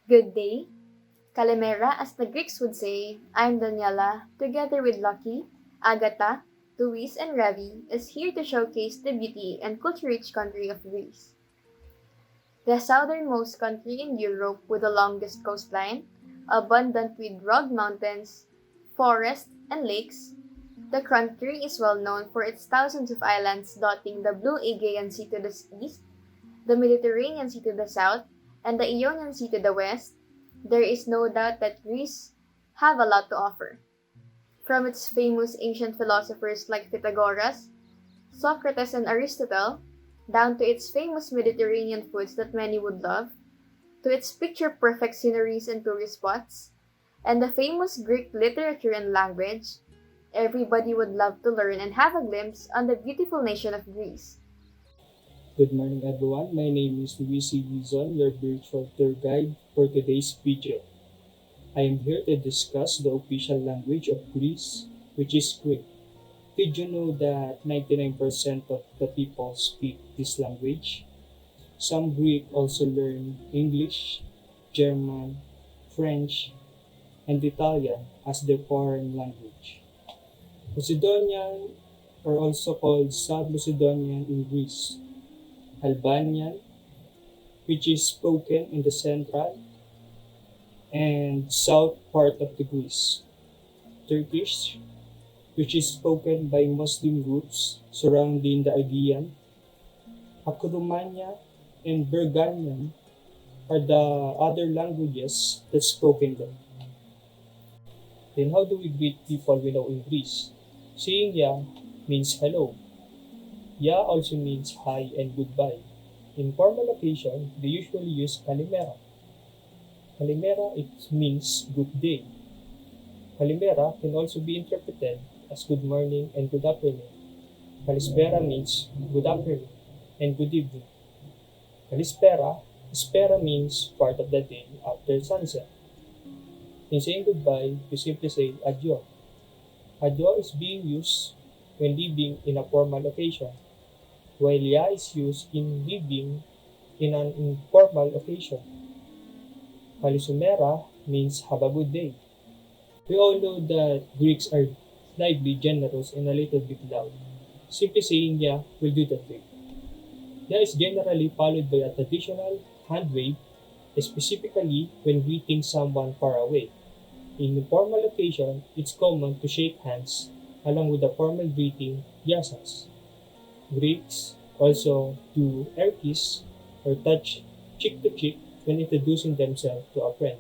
Good day. Kalimera, as the Greeks would say, I'm Daniela, together with Lucky, Agatha, Luis, and Ravi, is here to showcase the beauty and culture-rich country of Greece. The southernmost country in Europe with the longest coastline, abundant with rugged mountains, forests, and lakes, the country is well known for its thousands of islands dotting the blue Aegean Sea to the east, the Mediterranean Sea to the south, and the Ionian Sea to the west. There is no doubt that Greece have a lot to offer. From its famous ancient philosophers like Pythagoras, Socrates, and Aristotle, down to its famous Mediterranean foods that many would love, to its picture-perfect sceneries and tourist spots, and the famous Greek literature and language, everybody would love to learn and have a glimpse on the beautiful nation of Greece. Good morning, everyone. My name is Luis Wizon, your virtual tour guide for today's video. I am here to discuss the official language of Greece, which is Greek. Did you know that 99% of the people speak this language? Some Greek also learn English, German, French, and Italian as their foreign language. Macedonian, or also called South Macedonian in Greece, Albanian, which is spoken in the central and south part of the Greece, Turkish, which is spoken by Muslim groups surrounding the Aegean, Akromania, and Bulgarian are the other languages that's spoken there. Then how do we greet people we know in Greece? Saying ya means hello. Ya also means hi and goodbye. In formal occasion, they usually use kalimera. Kalimera it means good day. Kalimera can also be interpreted as good morning and good afternoon. Kalispera means good afternoon and good evening. Spera means part of the day after sunset. In saying goodbye, we simply say adieu. Adieu is being used when leaving in a formal occasion, while ya is used in leaving in an informal occasion. Kalisumera means have a good day. We all know that Greeks are lively, generous, and a little bit loud. Simply saying ya will do the trick. Ya is generally followed by a traditional hand wave, specifically when greeting someone far away. In a formal occasion, it's common to shake hands along with the formal greeting, yasas. Greeks also do air kiss or touch cheek to cheek when introducing themselves to a friend.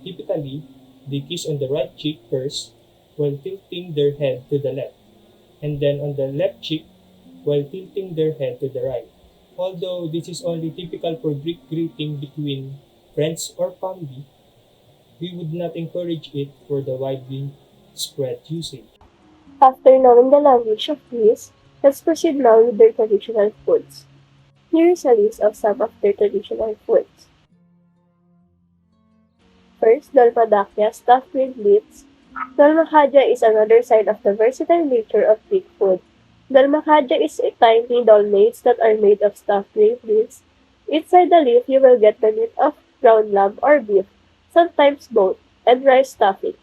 Typically, they kiss on the right cheek first while tilting their head to the left, and then on the left cheek while tilting their head to the right. Although this is only typical for Greek greeting between friends or family, we would not encourage it for the widely spread usage. After knowing the language of Greece, let's proceed now with their traditional foods. Here is a list of some of their traditional foods. First, dolmadakia, stuffed with leeks. Dolmakadya is another side of the versatile nature of Greek food. Dolmakadya is tiny dolmades that are made of stuffed grape leaves. Inside the leaf, you will get the meat of ground lamb or beef, sometimes both, and rice stuffing.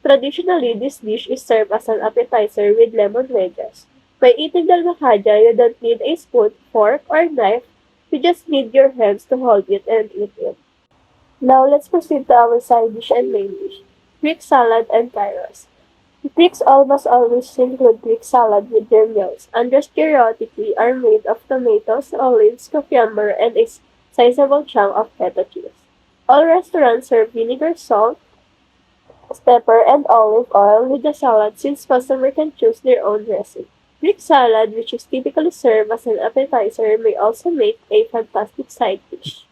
Traditionally, this dish is served as an appetizer with lemon wedges. By eating dalmakadya, you don't need a spoon, fork, or knife. You just need your hands to hold it and eat it. Now let's proceed to our side dish and main dish, Greek salad and gyros. Greeks almost always include Greek salad with their meals, and just periodically are made of tomatoes, olives, cucumber, and a sizable chunk of feta cheese. All restaurants serve vinegar, salt, pepper, and olive oil with the salad since customers can choose their own dressing. Greek salad, which is typically served as an appetizer, may also make a fantastic side dish.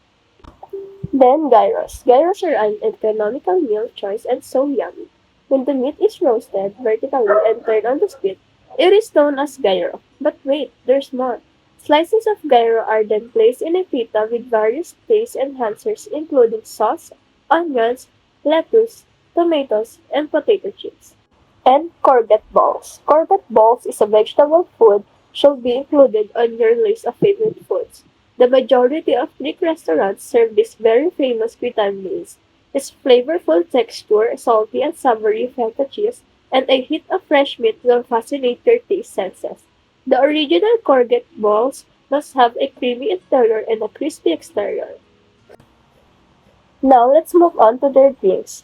Then gyros. Gyros are an economical meal choice and so yummy. When the meat is roasted vertically and turned on the spit, it is known as gyro. But wait, there's more. Slices of gyro are then placed in a pita with various taste enhancers including sauce, onions, lettuce, tomatoes, and potato chips. And courgette balls. Courgette balls is a vegetable food should be included on your list of favorite foods. The majority of Greek restaurants serve these very famous Cretan meals. Its flavorful texture, salty and savory feta cheese, and a hit of fresh meat will fascinate your taste senses. The original courgette balls must have a creamy interior and a crispy exterior. Now let's move on to their drinks.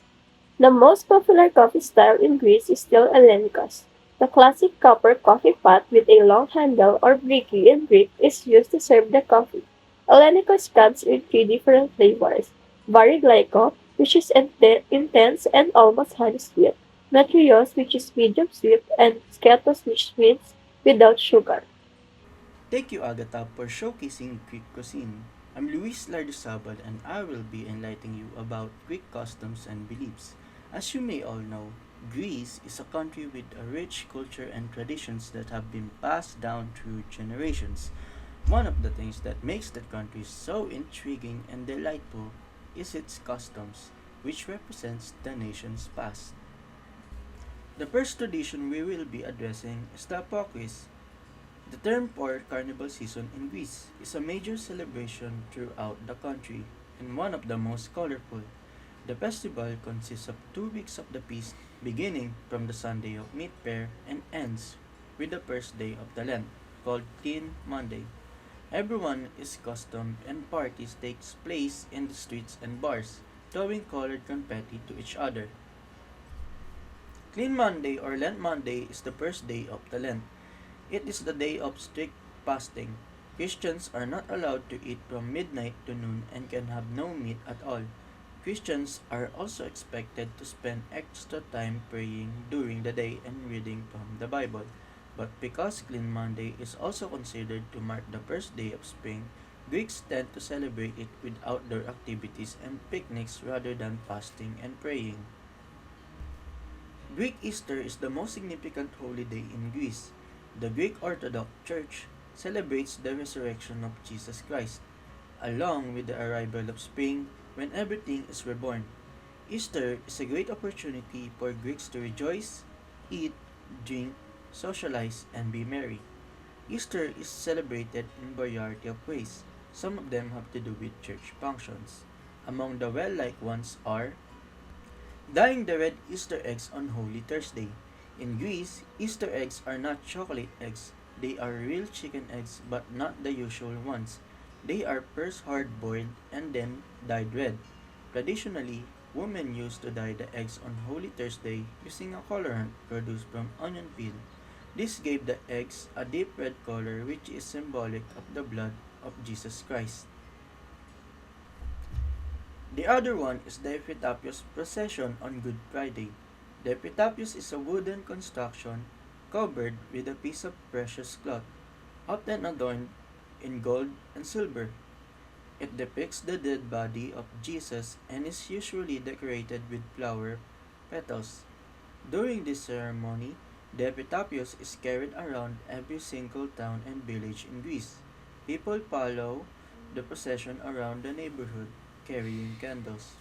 The most popular coffee style in Greece is still Ellenikos. The classic copper coffee pot with a long handle or briki in Greek is used to serve the coffee. Ellenikos comes in three different flavors: Variglyco, which is intense and almost honey sweet, Metrios, which is medium sweet, and Sketos, which means without sugar. Thank you, Agatha, for showcasing Greek cuisine. I'm Luis Lardisabal and I will be enlightening you about Greek customs and beliefs. As you may all know, Greece is a country with a rich culture and traditions that have been passed down through generations. One of the things that makes the country so intriguing and delightful is its customs, which represents the nation's past. The first tradition we will be addressing is the Apokris. The term for carnival season in Greece is a major celebration throughout the country and one of the most colorful. The festival consists of 2 weeks of the feast, beginning from the Sunday of Meat Fair and ends with the first day of the Lent, called Clean Monday. Everyone is costumed and parties takes place in the streets and bars, throwing colored confetti to each other. Clean Monday or Lent Monday is the first day of the Lent. It is the day of strict fasting. Christians are not allowed to eat from midnight to noon and can have no meat at all. Christians are also expected to spend extra time praying during the day and reading from the Bible. But because Clean Monday is also considered to mark the first day of spring, Greeks tend to celebrate it with outdoor activities and picnics rather than fasting and praying. Greek Easter is the most significant holiday in Greece. The Greek Orthodox Church celebrates the resurrection of Jesus Christ, along with the arrival of spring when everything is reborn. Easter is a great opportunity for Greeks to rejoice, eat, drink, socialize, and be merry. Easter is celebrated in a variety of ways. Some of them have to do with church functions. Among the well-liked ones are dyeing the red Easter eggs on Holy Thursday. In Greece, Easter eggs are not chocolate eggs. They are real chicken eggs but not the usual ones. They are first hard boiled and then dyed red. Traditionally, women used to dye the eggs on Holy Thursday using a colorant produced from onion peel. This gave the eggs a deep red color which is symbolic of the blood of Jesus Christ. The other one is the Epitafios procession on Good Friday. The Epitafios is a wooden construction covered with a piece of precious cloth, often adorned in gold and silver. It depicts the dead body of Jesus and is usually decorated with flower petals. During this ceremony, the Epitafios is carried around every single town and village in Greece. People follow the procession around the neighborhood carrying candles.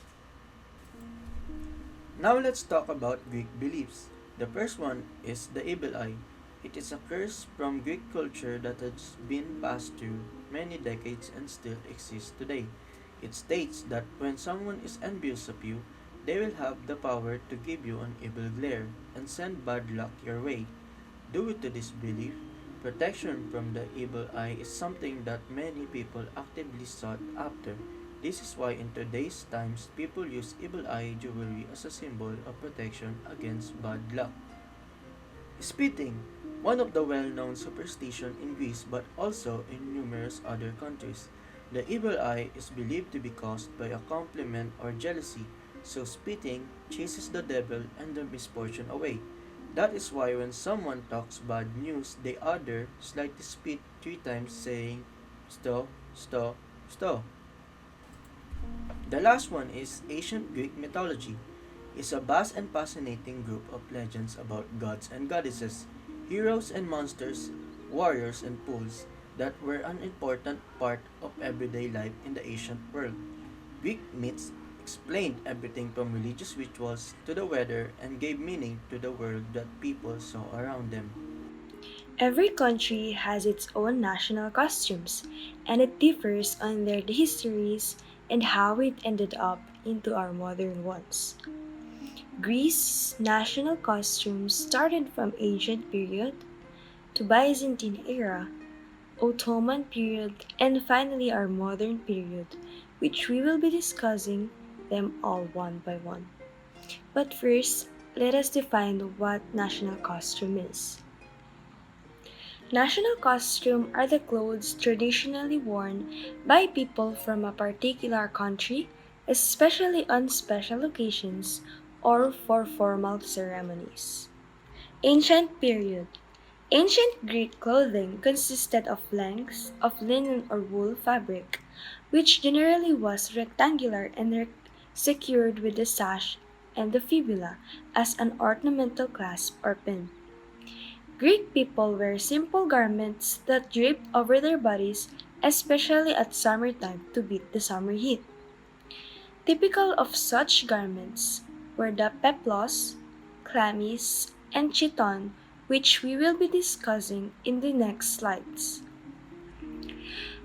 Now let's talk about Greek beliefs. The first one is the evil eye. It is a curse from Greek culture that has been passed through many decades and still exists today. It states that when someone is envious of you, they will have the power to give you an evil glare and send bad luck your way. Due to this belief, protection from the evil eye is something that many people actively sought after. This is why in today's times people use evil eye jewelry as a symbol of protection against bad luck. Spitting, one of the well-known superstitions in Greece but also in numerous other countries. The evil eye is believed to be caused by a compliment or jealousy, so spitting chases the devil and the misfortune away. That is why when someone talks bad news, the other slightly spit 3 times saying, sto, sto, sto. The last one is ancient Greek mythology. It's a vast and fascinating group of legends about gods and goddesses, heroes and monsters, warriors and fools that were an important part of everyday life in the ancient world. Greek myths explained everything from religious rituals to the weather and gave meaning to the world that people saw around them. Every country has its own national costumes, and it differs on their histories and how it ended up into our modern ones. Greece's national costumes started from ancient period to Byzantine era, Ottoman period, and finally our modern period, which we will be discussing them all one by one. But first, let us define what national costume is. National costume are the clothes traditionally worn by people from a particular country, especially on special occasions or for formal ceremonies. Ancient period. Ancient Greek clothing consisted of lengths of linen or wool fabric, which generally was rectangular and secured with the sash and the fibula as an ornamental clasp or pin. Greek people wear simple garments that draped over their bodies, especially at summertime to beat the summer heat. Typical of such garments were the peplos, chlamys, and chiton, which we will be discussing in the next slides.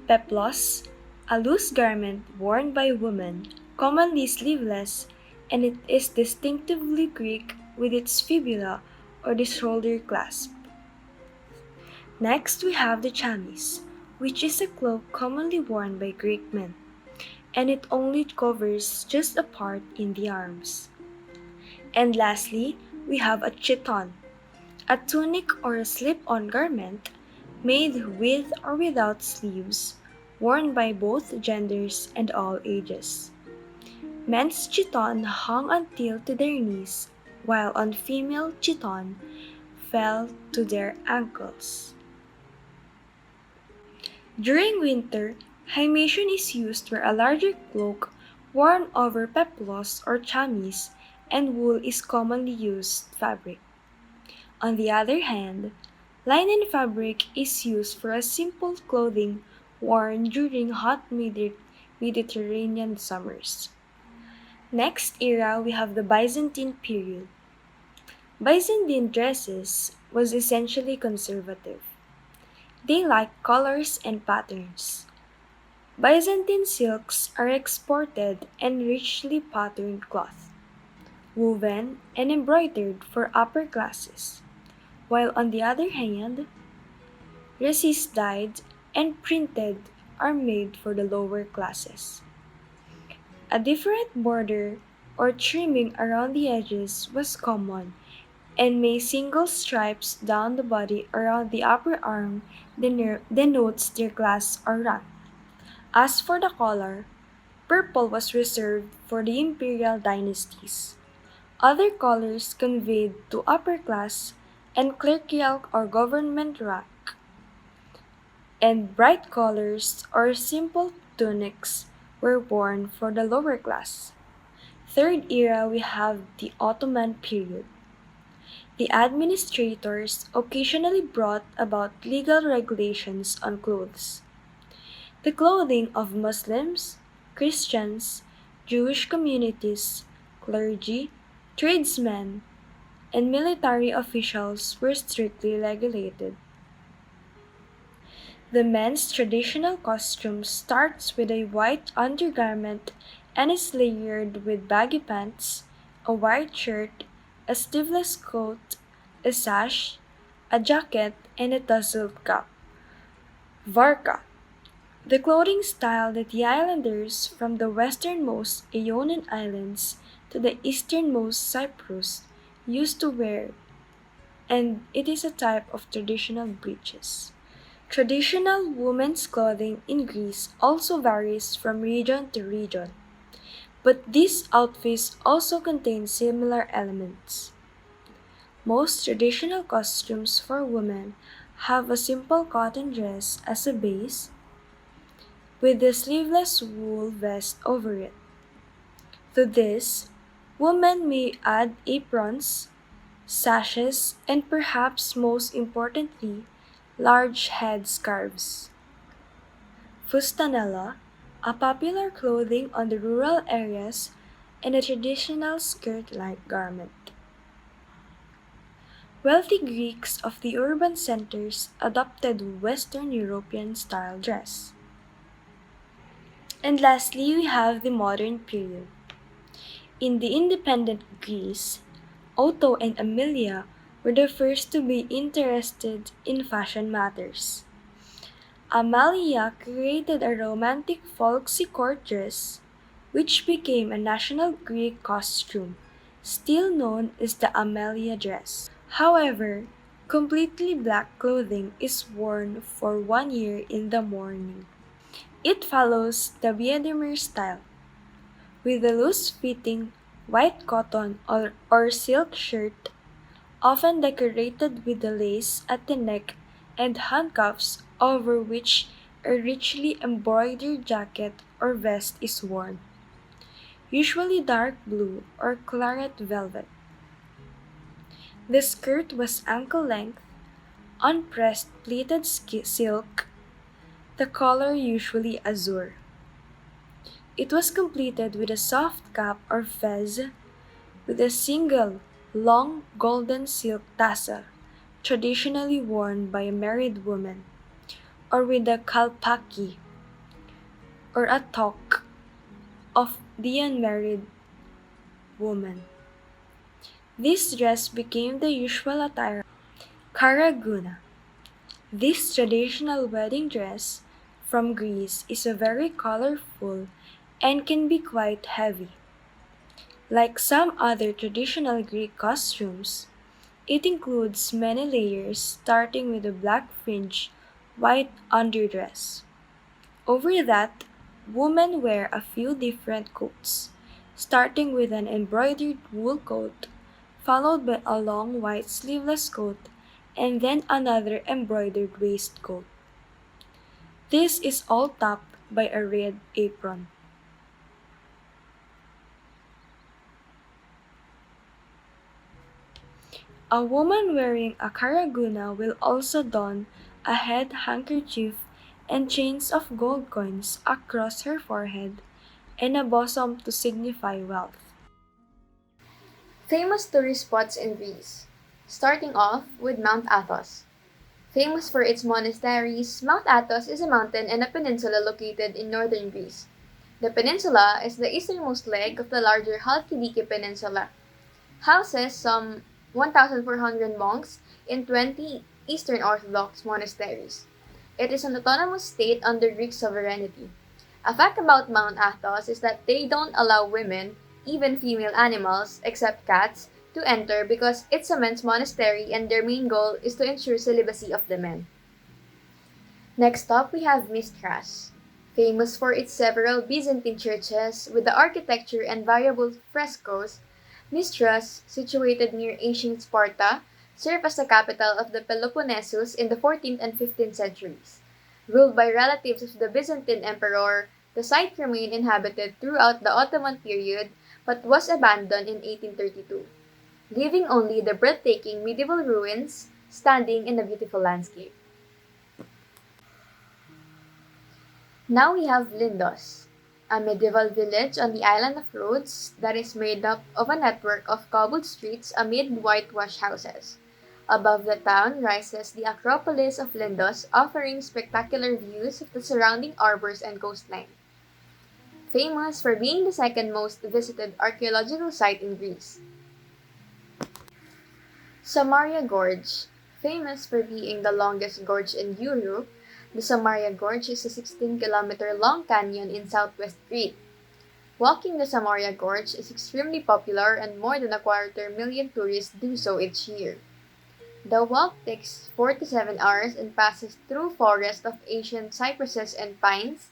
Peplos, a loose garment worn by women, commonly sleeveless, and it is distinctively Greek with its fibula or the shoulder clasp. Next, we have the chamis, which is a cloak commonly worn by Greek men, and it only covers just a part in the arms. And lastly, we have a chiton, a tunic or a slip-on garment made with or without sleeves, worn by both genders and all ages. Men's chiton hung until to their knees, while on female chiton fell to their ankles. During winter, himation is used where a larger cloak worn over peplos or chamis and wool is commonly used fabric. On the other hand, linen fabric is used for a simple clothing worn during hot Mediterranean summers. Next era we have the Byzantine period. Byzantine dresses was essentially conservative. They liked colors and patterns. Byzantine silks are exported and richly patterned cloth, woven and embroidered for upper classes, while on the other hand, dresses dyed and printed are made for the lower classes. A different border or trimming around the edges was common, and made single stripes down the body around the upper arm denotes their class or rank. As for the color, purple was reserved for the imperial dynasties. Other colors conveyed to upper class and clerical or government rank, and bright colors or simple tunics were worn for the lower class. Third era we have the Ottoman period. The administrators occasionally brought about legal regulations on clothes. The clothing of Muslims, Christians, Jewish communities, clergy, tradesmen, and military officials were strictly regulated. The men's traditional costume starts with a white undergarment and is layered with baggy pants, a white shirt, a sleeveless coat, a sash, a jacket, and a tasseled cap. Varka, the clothing style that the islanders from the westernmost Ionian Islands to the easternmost Cyprus used to wear, and it is a type of traditional breeches. Traditional women's clothing in Greece also varies from region to region, but these outfits also contain similar elements. Most traditional costumes for women have a simple cotton dress as a base, with a sleeveless wool vest over it. To this, women may add aprons, sashes, and perhaps most importantly, large head scarves. Fustanella, a popular clothing on the rural areas, and a traditional skirt-like garment. Wealthy Greeks of the urban centers adopted Western European style dress. And lastly, we have the modern period. In the independent Greece, Otto and Amelia were the first to be interested in fashion matters. Amalia created a romantic folksy court dress, which became a national Greek costume, still known as the Amelia dress. However, completely black clothing is worn for 1 year in the morning. It follows the Biedermeier style, with a loose-fitting white cotton or silk shirt, often decorated with a lace at the neck and handcuffs over which a richly embroidered jacket or vest is worn, usually dark blue or claret velvet. The skirt was ankle-length, unpressed pleated silk, the color usually azure. It was completed with a soft cap or fez with a single, long golden silk tassel, traditionally worn by a married woman, or with a kalpaki, or a toque of the unmarried woman. This dress became the usual attire. Karaguna. This traditional wedding dress from Greece is a very colorful and can be quite heavy. Like some other traditional Greek costumes, it includes many layers starting with a black fringe white underdress. Over that, women wear a few different coats, starting with an embroidered wool coat, followed by a long white sleeveless coat, and then another embroidered waistcoat. This is all topped by a red apron. A woman wearing a karaguna will also don a head handkerchief and chains of gold coins across her forehead and a bosom to signify wealth. Famous tourist spots in Greece. Starting off with Mount Athos. Famous for its monasteries, Mount Athos is a mountain and a peninsula located in northern Greece. The peninsula is the easternmost leg of the larger Halkidiki Peninsula. Houses some 1,400 monks in 20 Eastern Orthodox monasteries. It is an autonomous state under Greek sovereignty. A fact about Mount Athos is that they don't allow women, even female animals, except cats, to enter because it's a men's monastery and their main goal is to ensure celibacy of the men. Next up, we have Mistras. Famous for its several Byzantine churches with the architecture and variable frescoes, Mistras, situated near ancient Sparta, served as the capital of the Peloponnesus in the 14th and 15th centuries. Ruled by relatives of the Byzantine emperor, the site remained inhabited throughout the Ottoman period but was abandoned in 1832, leaving only the breathtaking medieval ruins standing in a beautiful landscape. Now we have Lindos, a medieval village on the island of Rhodes that is made up of a network of cobbled streets amid whitewashed houses. Above the town rises the Acropolis of Lindos, offering spectacular views of the surrounding arbors and coastline. Famous for being the second most visited archaeological site in Greece. Samaria Gorge. Famous for being the longest gorge in Europe, the Samaria Gorge is a 16-kilometer long canyon in southwest Crete. Walking the Samaria Gorge is extremely popular and more than a quarter million tourists do so each year. The walk takes 4 to 7 hours and passes through forests of ancient cypresses and pines,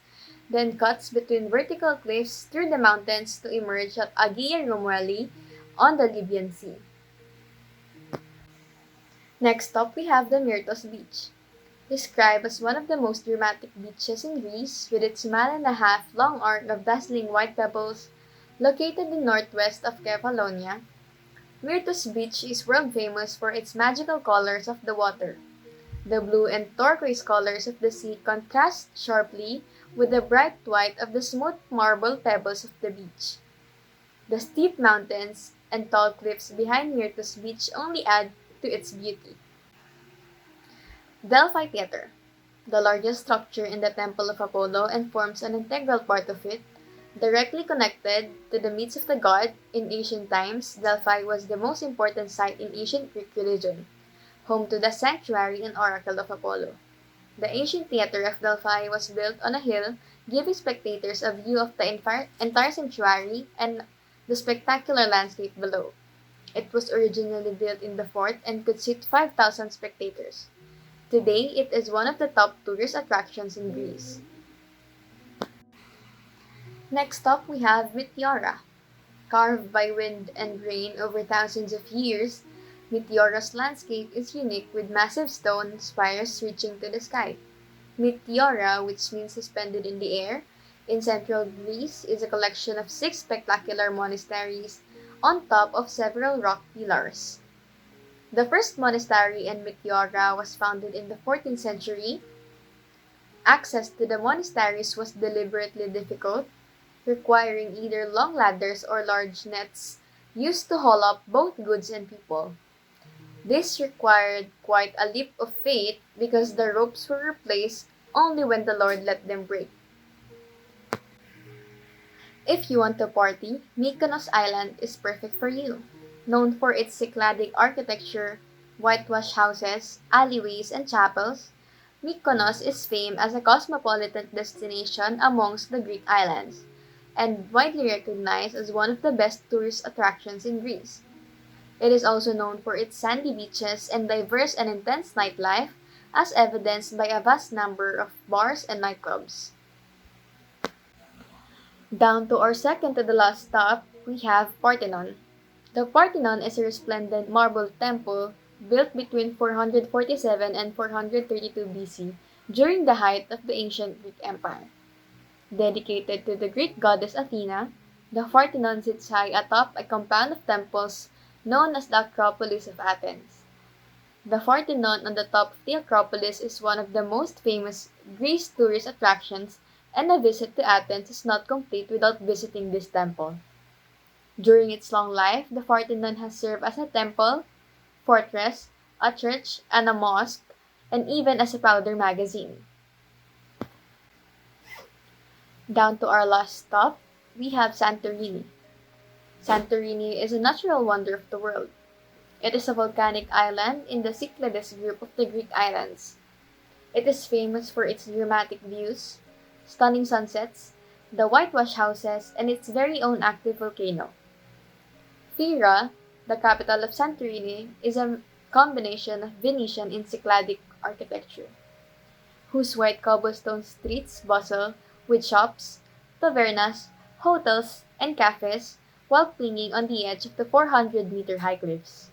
then cuts between vertical cliffs through the mountains to emerge at Agia Rumeli on the Libyan Sea. Next up, we have the Myrtos Beach. Described as one of the most dramatic beaches in Greece, with its mile-and-a-half long arc of dazzling white pebbles, located in northwest of Kefalonia, Myrtos Beach is world famous for its magical colors of the water. The blue and turquoise colors of the sea contrast sharply with the bright white of the smooth marble pebbles of the beach. The steep mountains and tall cliffs behind Myrtos Beach only add to its beauty. Delphi Theater, the largest structure in the Temple of Apollo and forms an integral part of it, directly connected to the myths of the god. In ancient times, Delphi was the most important site in ancient Greek religion, home to the sanctuary and oracle of Apollo. The ancient theater of Delphi was built on a hill, giving spectators a view of the entire sanctuary and the spectacular landscape below. It was originally built in the fort and could seat 5,000 spectators. Today, it is one of the top tourist attractions in Greece. Next up, we have Meteora. Carved by wind and rain over thousands of years, Meteora's landscape is unique with massive stone spires reaching to the sky. Meteora, which means suspended in the air, in central Greece is a collection of six spectacular monasteries on top of several rock pillars. The first monastery in Meteora was founded in the 14th century. Access to the monasteries was deliberately difficult, requiring either long ladders or large nets used to haul up both goods and people. This required quite a leap of faith because the ropes were replaced only when the Lord let them break. If you want to party, Mykonos Island is perfect for you. Known for its Cycladic architecture, whitewashed houses, alleyways, and chapels, Mykonos is famed as a cosmopolitan destination amongst the Greek islands, and widely recognized as one of the best tourist attractions in Greece. It is also known for its sandy beaches and diverse and intense nightlife, as evidenced by a vast number of bars and nightclubs. Down to our second to the last stop, we have Parthenon. The Parthenon is a resplendent marble temple built between 447 and 432 BC during the height of the ancient Greek Empire. Dedicated to the Greek goddess Athena, the Parthenon sits high atop a compound of temples known as the Acropolis of Athens. The Parthenon on the top of the Acropolis is one of the most famous Greece tourist attractions, and a visit to Athens is not complete without visiting this temple. During its long life, the Parthenon has served as a temple, fortress, a church, and a mosque, and even as a powder magazine. Down to our last stop, we have Santorini. Santorini is a natural wonder of the world. It is a volcanic island in the Cyclades group of the Greek islands. It is famous for its dramatic views, stunning sunsets, the whitewashed houses, and its very own active volcano. Fira, the capital of Santorini, is a combination of Venetian and Cycladic architecture, whose white cobblestone streets bustle with shops, tavernas, hotels, and cafes while clinging on the edge of the 400-meter high cliffs.